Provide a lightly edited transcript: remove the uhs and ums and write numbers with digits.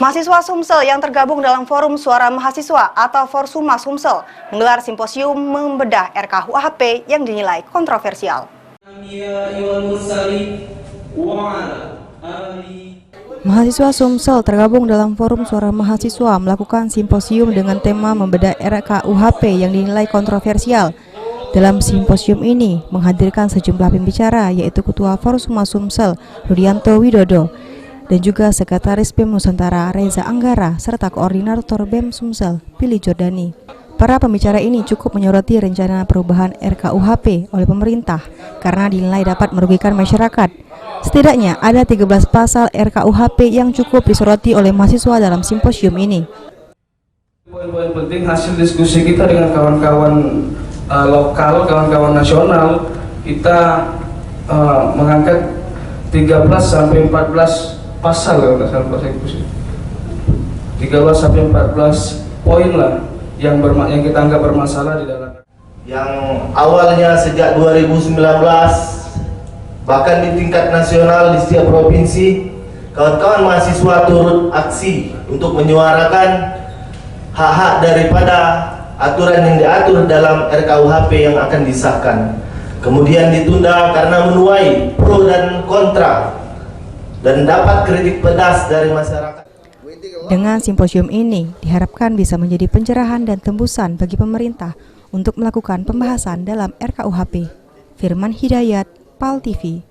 Mahasiswa Sumsel yang tergabung dalam Forum Suara Mahasiswa atau Forsuma Sumsel menggelar simposium membedah RKUHP yang dinilai kontroversial. Mahasiswa Sumsel tergabung dalam Forum Suara Mahasiswa melakukan simposium dengan tema membedah RKUHP yang dinilai kontroversial. Dalam simposium ini menghadirkan sejumlah pembicara yaitu Ketua Forsuma Sumsel Rudianto Widodo dan juga Sekretaris BEM Nusantara Reza Anggara serta Koordinator BEM Sumsel Billy Jordani. Para pembicara ini cukup menyoroti rencana perubahan RKUHP oleh pemerintah karena dinilai dapat merugikan masyarakat. Setidaknya ada 13 pasal RKUHP yang cukup disoroti oleh mahasiswa dalam simposium ini. Poin-poin penting hasil diskusi kita dengan kawan-kawan lokal, kawan-kawan nasional, kita mengangkat 13 sampai 14 pasal kalau nggak salah persekusi. 13 sampai 14 poin lah yang kita anggap bermasalah di dalam. Yang awalnya sejak 2019 bahkan di tingkat nasional di setiap provinsi kawan-kawan mahasiswa turut aksi untuk menyuarakan hak-hak daripada aturan yang diatur dalam RKUHP yang akan disahkan. Kemudian ditunda karena menuai pro dan kontra dan dapat kritik pedas dari masyarakat. Dengan simposium ini diharapkan bisa menjadi pencerahan dan tembusan bagi pemerintah untuk melakukan pembahasan dalam RKUHP. Firman Hidayat, PAL TV.